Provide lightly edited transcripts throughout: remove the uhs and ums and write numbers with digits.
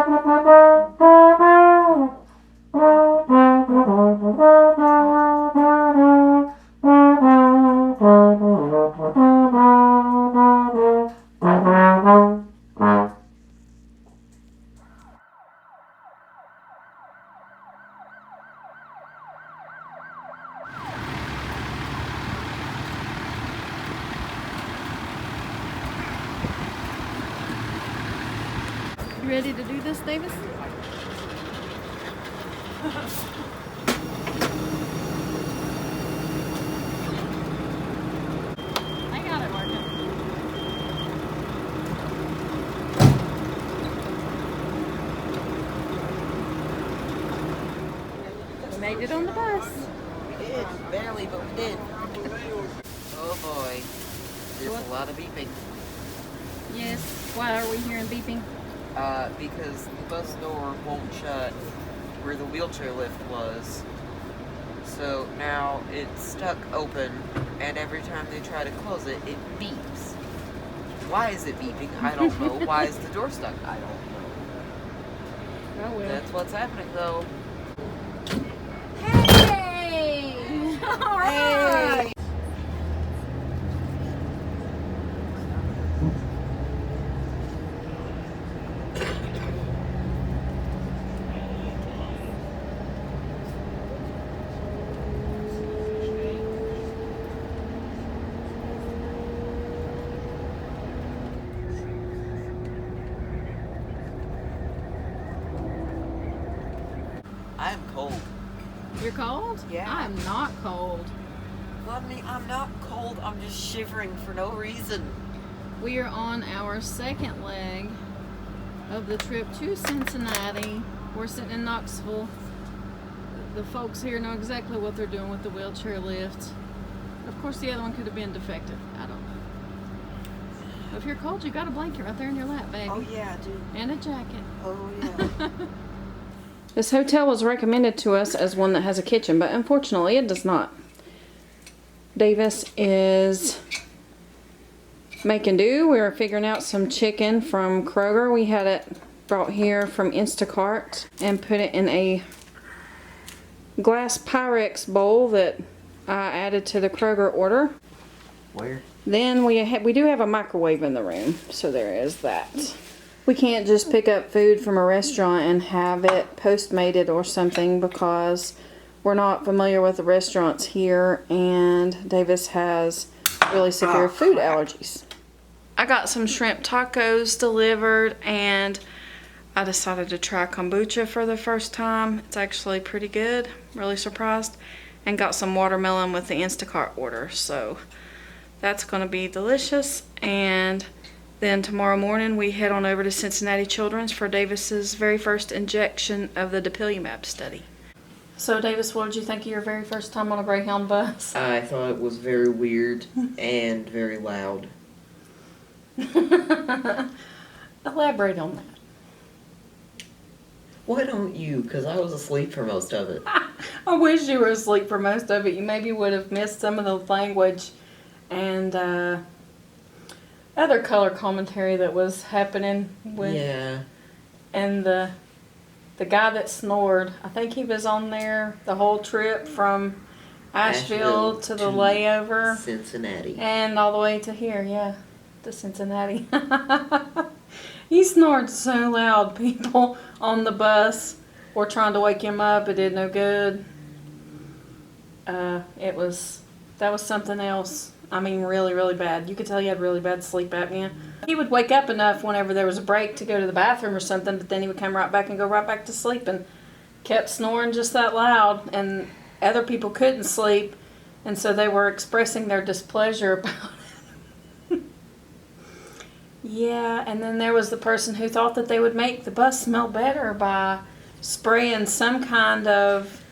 You ready to do this, Davis? I got it working. We made it on the bus. We did, barely, but we did. Oh boy, there's a lot of beeping. Yes. Why are we hearing beeping? Because the bus door won't shut where the wheelchair lift was. So now it's stuck open, and every time they try to close it, it beeps. Why is it beeping? I don't know. Why is the door stuck? I don't know. Oh well. That's what's happening though. Hey! All right. I'm cold. You're cold? Yeah. I'm not cold. I mean, I'm not cold. I'm just shivering for no reason. We are on our second leg of the trip to Cincinnati. We're sitting in Knoxville. The folks here know exactly what they're doing with the wheelchair lift. Of course, the other one could have been defective. I don't know. If you're cold, you got a blanket right there in your lap, baby. Oh yeah, I do. And a jacket. Oh yeah. This hotel was recommended to us as one that has a kitchen, but unfortunately it does not. Davis is making do. We were figuring out some chicken from Kroger. We had it brought here from Instacart and put it in a glass Pyrex bowl that I added to the Kroger order. Where? Then we do have a microwave in the room, so there is that. We can't just pick up food from a restaurant and have it Postmated or something because we're not familiar with the restaurants here, and Davis has really severe food allergies. I got some shrimp tacos delivered, and I decided to try kombucha for the first time. It's actually pretty good, really surprised, and got some watermelon with the Instacart order, so that's going to be delicious. And then tomorrow morning we head on over to Cincinnati Children's for Davis's very first injection of the dupilumab study. So Davis, what did you think of your very first time on a Greyhound bus? I thought it was very weird and very loud. Elaborate on that. Why don't you? Because I was asleep for most of it. I wish you were asleep for most of it. You maybe would have missed some of the language and other color commentary that was happening with. Yeah. And the guy that snored, I think he was on there the whole trip from Asheville to the layover. Cincinnati. And all the way to here, yeah, to Cincinnati. He snored so loud, people on the bus were trying to wake him up. It did no good. That was something else. I mean, really, really bad. You could tell he had really bad sleep apnea. He would wake up enough whenever there was a break to go to the bathroom or something, but then he would come right back and go right back to sleep and kept snoring just that loud. And other people couldn't sleep, and so they were expressing their displeasure about it. Yeah, and then there was the person who thought that they would make the bus smell better by spraying some kind of,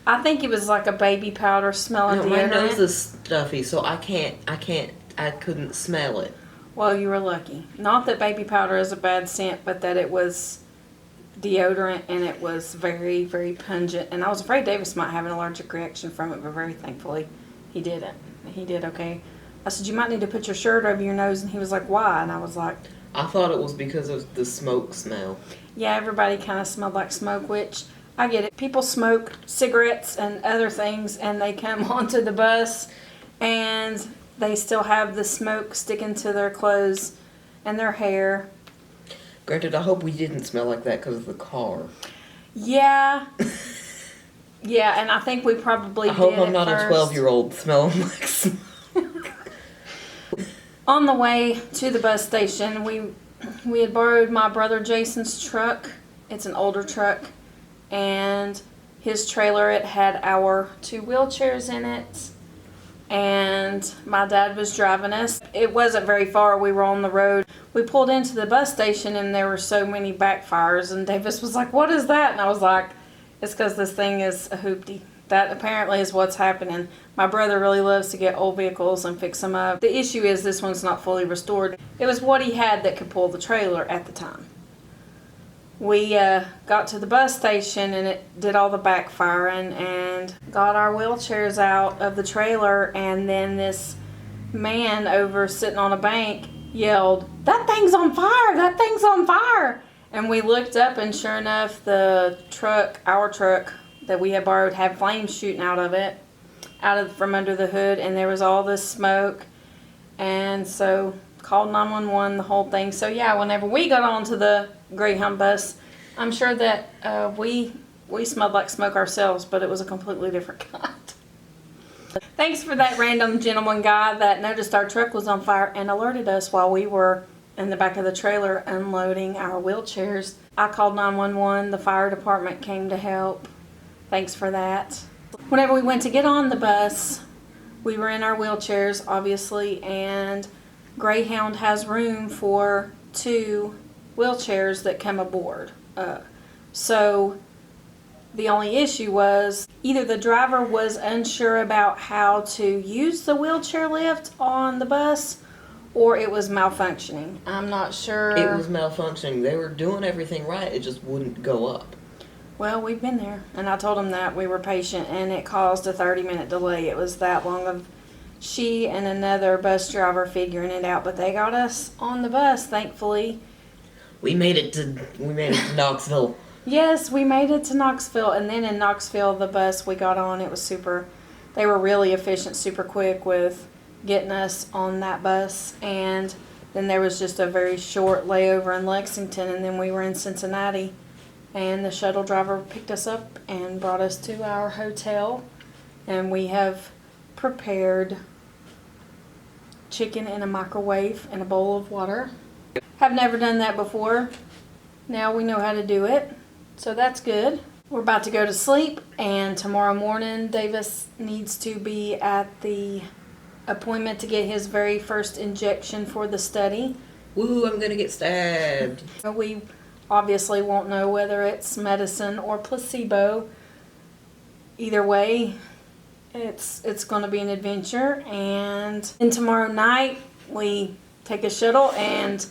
I think it was like a baby powder smelling No, deodorant. my nose is stuffy, so I couldn't smell it. Well, you were lucky. Not that baby powder is a bad scent, but that it was deodorant and it was very, very pungent. And I was afraid Davis might have an allergic reaction from it, but very thankfully he didn't. He did okay. I said, you might need to put your shirt over your nose. And he was like, why? And I was like, I thought it was because of the smoke smell. Yeah, everybody kind of smelled like smoke, which I get it. People smoke cigarettes and other things, and they come onto the bus, and they still have the smoke sticking to their clothes and their hair. Granted, I hope we didn't smell like that because of the car. Yeah. Yeah, and I think we probably I hope did I'm not first. a 12-year-old smelling like smoke. On the way to the bus station, we had borrowed my brother Jason's truck. It's an older truck, and his trailer, it had our 2 wheelchairs in it, and my dad was driving us. It wasn't very far. We were on the road. We pulled into the bus station, and there were so many backfires, and Davis was like, "What is that?" And I was like, "It's because this thing is a hoopty." That apparently is what's happening. My brother really loves to get old vehicles and fix them up. The issue is this one's not fully restored. It was what he had that could pull the trailer at the time. We got to the bus station, and it did all the backfiring and got our wheelchairs out of the trailer, and then this man over sitting on a bank yelled, "That thing's on fire! That thing's on fire!" And we looked up, and sure enough, the truck, our truck that we had borrowed, had flames shooting out of it, from under the hood, and there was all this smoke. And so called 911, the whole thing. So yeah, whenever we got onto the Greyhound bus, I'm sure that we smelled like smoke ourselves, but it was a completely different kind. Thanks for that random gentleman guy that noticed our truck was on fire and alerted us while we were in the back of the trailer unloading our wheelchairs. I called 911. The fire department came to help. Thanks for that. Whenever we went to get on the bus, we were in our wheelchairs, obviously, and Greyhound has room for 2 wheelchairs that come aboard. So the only issue was either the driver was unsure about how to use the wheelchair lift on the bus, or it was malfunctioning. I'm not sure. It was malfunctioning. They were doing everything right. It just wouldn't go up. Well, we've been there, and I told them that we were patient, and it caused a 30-minute delay. It was that long of she and another bus driver figuring it out, but they got us on the bus, thankfully. We made it to Knoxville. Yes, we made it to Knoxville, and then in Knoxville, the bus we got on, it was super. They were really efficient, super quick with getting us on that bus, and then there was just a very short layover in Lexington, and then we were in Cincinnati. And the shuttle driver picked us up and brought us to our hotel. And we have prepared chicken in a microwave and a bowl of water. Have never done that before. Now we know how to do it. So that's good. We're about to go to sleep. And tomorrow morning, Davis needs to be at the appointment to get his very first injection for the study. Woo, I'm going to get stabbed. We obviously won't know whether it's medicine or placebo. Either way, it's going to be an adventure. And then tomorrow night, we take a shuttle and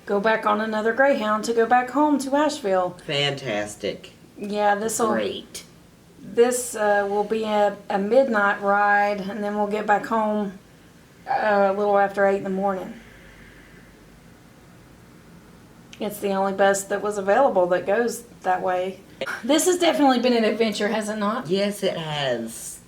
go back on another Greyhound to go back home to Asheville. Fantastic. Yeah, Great. This will be a midnight ride, and then we'll get back home a little after 8 in the morning. It's the only bus that was available that goes that way. This has definitely been an adventure, has it not? Yes, it has.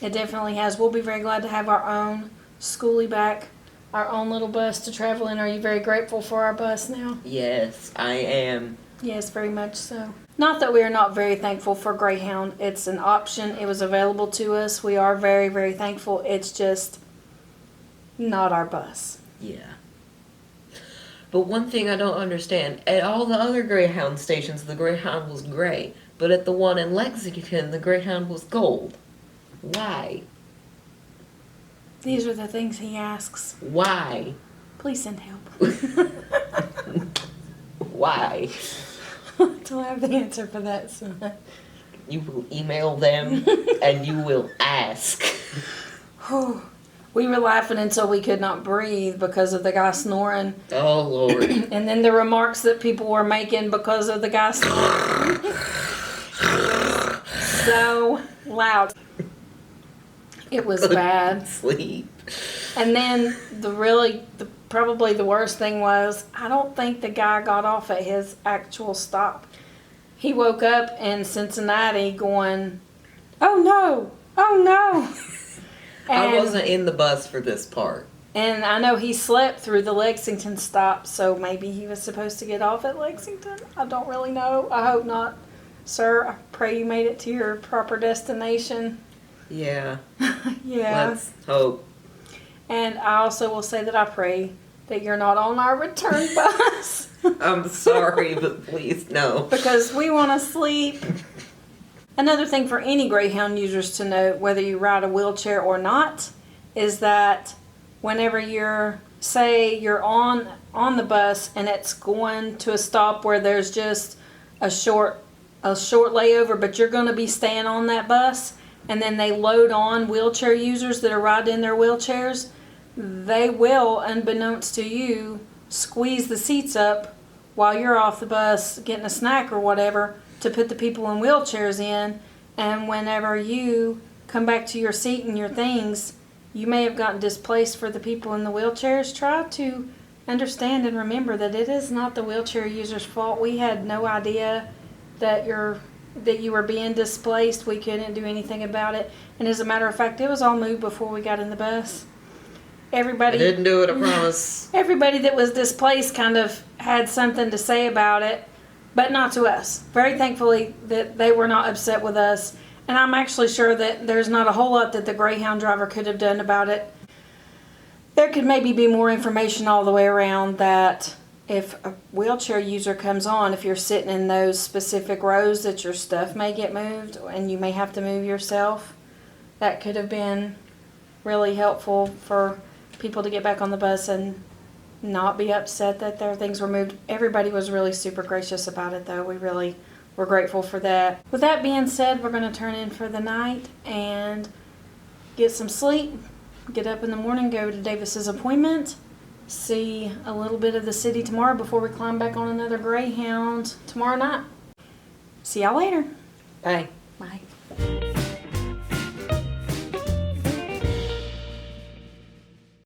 It definitely has. We'll be very glad to have our own schoolie back, our own little bus to travel in. Are you very grateful for our bus now? Yes, I am. Yes, very much so. Not that we are not very thankful for Greyhound. It's an option. It was available to us. We are very, very thankful. It's just not our bus. Yeah. But one thing I don't understand, at all the other Greyhound stations, the Greyhound was gray. But at the one in Lexington, the Greyhound was gold. Why? These are the things he asks. Why? Please send help. Why? Don't have the answer for that, son. You will email them and you will ask. We were laughing until we could not breathe because of the guy snoring. Oh, Lord. And then the remarks that people were making because of the guy snoring. It was so loud. It was bad. Sleep. And then the probably the worst thing was, I don't think the guy got off at his actual stop. He woke up in Cincinnati going, oh no, oh no. I wasn't in the bus for this part. And I know he slept through the Lexington stop, so maybe he was supposed to get off at Lexington. I don't really know. I hope not. Sir, I pray you made it to your proper destination. Yeah. Yeah. Let's hope. And I also will say that I pray that you're not on our return bus. I'm sorry, but please no. Because we want to sleep. Another thing for any Greyhound users to note, whether you ride a wheelchair or not, is that whenever you're on the bus and it's going to a stop where there's just a short layover, but you're going to be staying on that bus, and then they load on wheelchair users that are riding in their wheelchairs, they will, unbeknownst to you, squeeze the seats up while you're off the bus getting a snack or whatever to put the people in wheelchairs in. And whenever you come back to your seat and your things, you may have gotten displaced for the people in the wheelchairs. Try to understand and remember that it is not the wheelchair user's fault. We had no idea that you were being displaced. We couldn't do anything about it. And as a matter of fact, it was all moved before we got in the bus. I didn't do it, I promise. Everybody that was displaced kind of had something to say about it, but not to us. Very thankfully that they were not upset with us. And I'm actually sure that there's not a whole lot that the Greyhound driver could have done about it. There could maybe be more information all the way around that if a wheelchair user comes on, if you're sitting in those specific rows, that your stuff may get moved and you may have to move yourself. That could have been really helpful for people to get back on the bus and not be upset that their things were moved. Everybody was really super gracious about it, though. We really were grateful for that. With that being said, we're going to turn in for the night and get some sleep, get up in the morning, go to Davis's appointment, see a little bit of the city tomorrow before we climb back on another Greyhound tomorrow night. See y'all later. Bye.